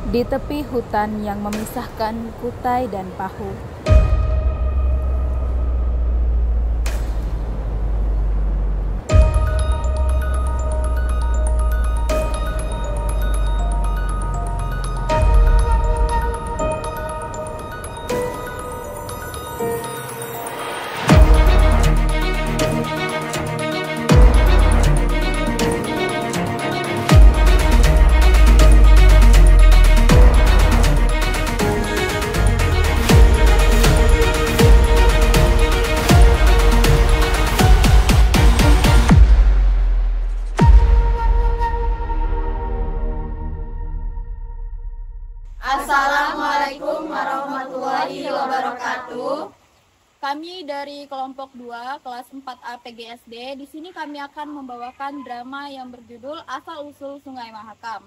Di tepi hutan yang memisahkan Kutai dan Pahu. Assalamualaikum warahmatullahi wabarakatuh. Kami dari kelompok 2 kelas 4A PGSD. Di sini kami akan membawakan drama yang berjudul Asal-usul Sungai Mahakam.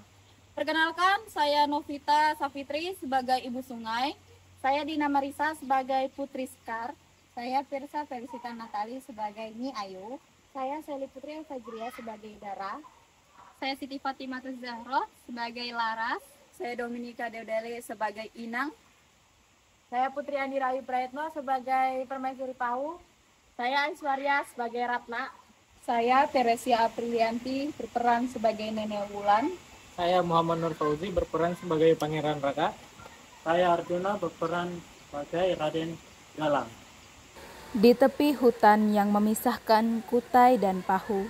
Perkenalkan, saya Novita Safitri sebagai Ibu Sungai. Saya Dina Marisa sebagai Putri Sekar. Saya Firsa Felicita Natali sebagai Nyi Ayu. Saya Seli Putri Fajria sebagai Dara. Saya Siti Fatimah Zahra sebagai Laras. Saya Dominika Deodeli sebagai Inang. Saya Putri Andi Rayu Praetno sebagai Permaisuri Pahu. Saya Aiswarya sebagai Ratna. Saya Teresia Aprilianti berperan sebagai Nenek Wulan. Saya Muhammad Nur Fauzi berperan sebagai Pangeran Raka. Saya Arjuna berperan sebagai Raden Galang. Di tepi hutan yang memisahkan Kutai dan Pahu,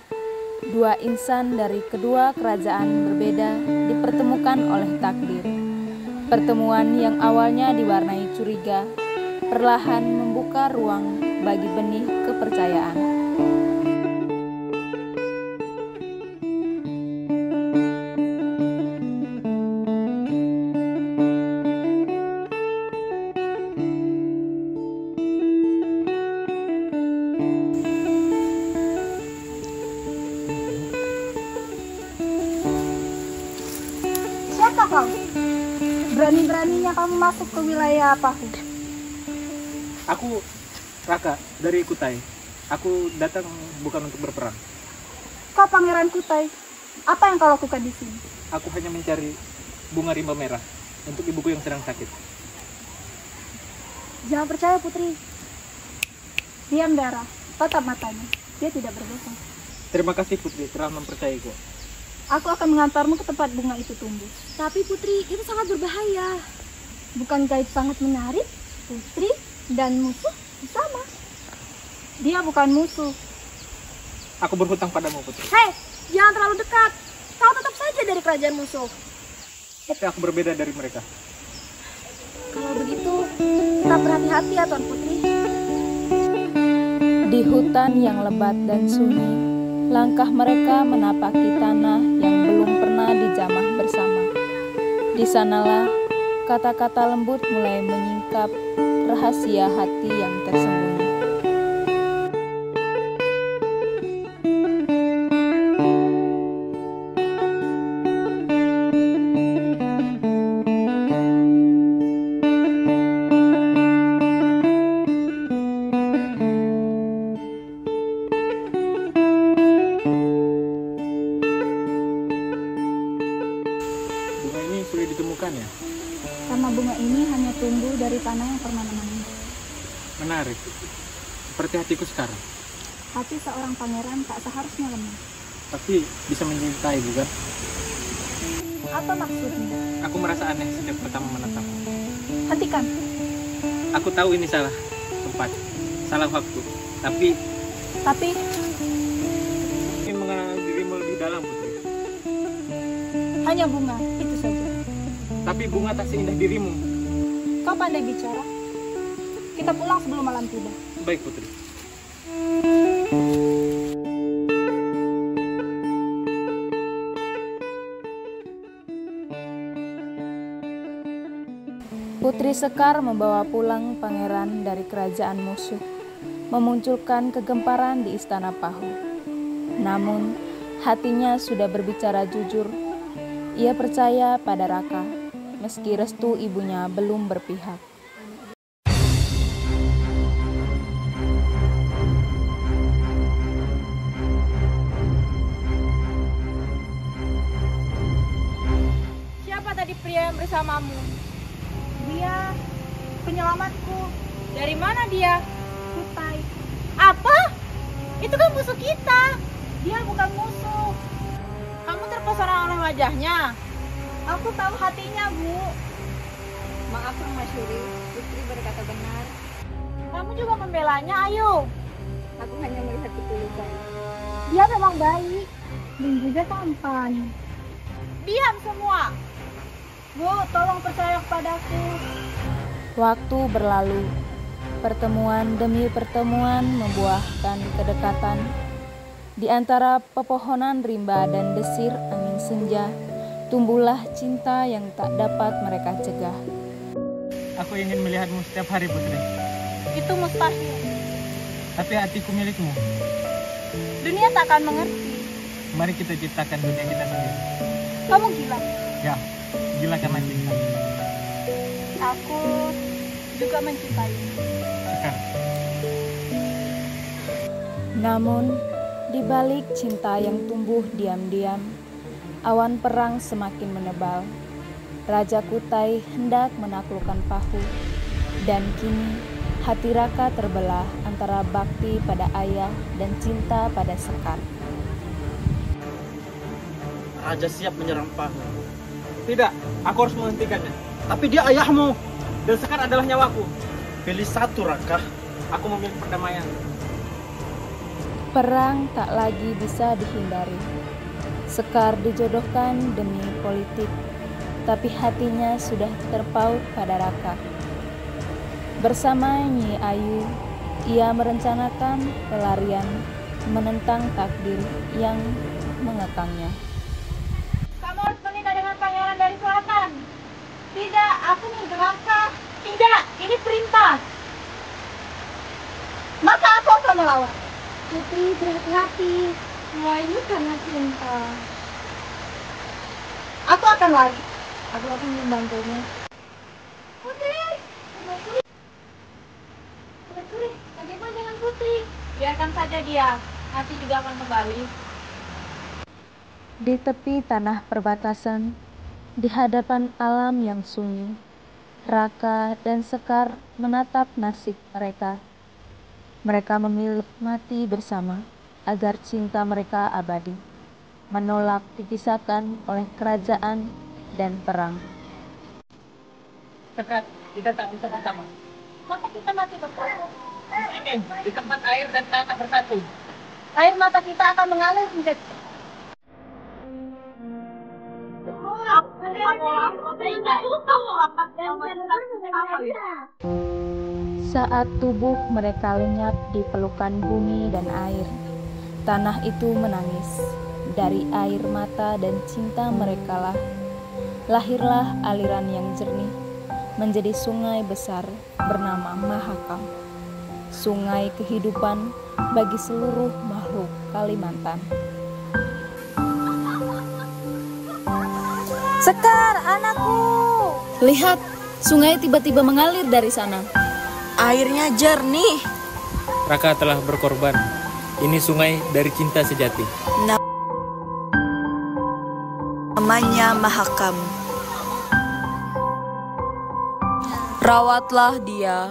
dua insan dari kedua kerajaan berbeda dipertemukan oleh takdir. Pertemuan yang awalnya diwarnai curiga, perlahan membuka ruang bagi benih kepercayaan. Siapa kau? Berani-beraninya kamu masuk ke wilayah Pahu. Aku Raka dari Kutai. Aku datang bukan untuk berperang. Kau Pangeran Kutai. Apa yang kau lakukan di sini? Aku hanya mencari bunga rimba merah untuk ibuku yang sedang sakit. Jangan percaya Putri. Diam Dara, tatap matanya. Dia tidak berbohong. Terima kasih Putri telah mempercayaiku. Aku akan mengantarmu ke tempat bunga itu tumbuh. Tapi Putri, itu sangat berbahaya. Bukankah itu sangat menarik? Putri dan musuh bersama. Dia bukan musuh. Aku berhutang padamu Putri. Hei, jangan terlalu dekat. Kau tetap saja dari kerajaan musuh. Tapi aku berbeda dari mereka. Kalau begitu, tetap berhati-hati ya Tuan Putri. Di hutan yang lebat dan sunyi, langkah mereka menapaki tanah yang belum pernah dijamah bersama. Di sanalah kata-kata lembut mulai menyingkap rahasia hati yang tersembunyi. Bunga ini sulit ditemukan ya? Karena bunga ini hanya tumbuh dari tanah yang pernah menangis. Menarik. Seperti hatiku sekarang. Hati seorang pangeran tak seharusnya lemah. Tapi bisa mencintai bukan? Apa maksudnya? Aku merasa aneh sejak pertama menatapmu. Hentikan. Aku tahu ini salah tempat, salah waktu. Tapi ingin mengenal dirimu lebih dalam Putri. hanya bunga, itu saja. Tapi bunga tak seindah dirimu. Kau pandai bicara. Kita pulang sebelum malam tiba. Baik Putri. Putri Sekar membawa pulang pangeran dari kerajaan musuh, memunculkan kegemparan di istana Pahu. Namun, hatinya sudah berbicara jujur. Ia percaya pada Raka, meski restu ibunya belum berpihak. Siapa tadi pria yang bersamamu. Dia penyelamatku. Dari mana dia? Kutai. Apa? Itu kan musuh kita. Dia bukan musuh. Kamu terpesona oleh wajahnya. Aku tahu hatinya, Bu. Maaf, Kang Masyuri, Putri berkata benar. Kamu juga membelanya, ayo. Aku hanya melihat ketulusan. Dia memang baik dan juga tampan. Diam semua. Bu, tolong percaya kepadaku. Waktu berlalu, pertemuan demi pertemuan membuahkan kedekatan. Di antara pepohonan rimba dan desir angin senja, tumbuhlah cinta yang tak dapat mereka cegah. Aku ingin melihatmu setiap hari, Putri. Itu mustahil. Tapi hatiku milikmu. Dunia tak akan mengerti. Mari kita ciptakan dunia kita sendiri. Kamu gila. Ya, gila karena cinta. Aku juga mencintaimu. Sekar. Namun, di balik cinta yang tumbuh diam-diam, awan perang semakin menebal. Raja Kutai hendak menaklukkan Pahu, dan kini hati Raka terbelah antara bakti pada ayah dan cinta pada Sekar. Raja siap menyerang Pahu. Tidak, aku harus menghentikannya. Tapi dia ayahmu. Dan Sekar adalah nyawaku. Pilih satu, Raka. Aku memilih perdamaian. Perang tak lagi bisa dihindari. Sekar dijodohkan demi politik, tapi hatinya sudah terpaut pada Raka. Bersama Nyi Ayu, ia merencanakan pelarian menentang takdir yang mengekangnya. Kamu harus menikah dengan pangeran dari selatan. Tidak, aku menggerakkan. Tidak, ini perintah. Maka aku akan melawan. Putri, berhati-hati. Semua ini karena cinta. Aku akan lari. Aku akan membantumu. Putri, bagaimana dengan Putri? Biarkan saja dia. Nanti juga akan kembali. Di tepi tanah perbatasan, di hadapan alam yang sunyi, Raka dan Sekar menatap nasib mereka. Mereka memilih mati bersama agar cinta mereka abadi, menolak dipisahkan oleh kerajaan dan perang. Sekar, kita tak bisa bersama. Maka kita mati bersama. Di sini, di tempat air dan tanah bersatu. Air mata kita akan mengalir menjadi Saat tubuh mereka lenyap di pelukan bumi dan air, tanah itu menangis. Dari air mata dan cinta merekalah lahirlah aliran yang jernih menjadi sungai besar bernama Mahakam, sungai kehidupan bagi seluruh makhluk Kalimantan. Sekar, anakku! Lihat, sungai tiba-tiba mengalir dari sana. Airnya jernih. Raka telah berkorban. Ini sungai dari cinta sejati. Namanya Mahakam. Rawatlah dia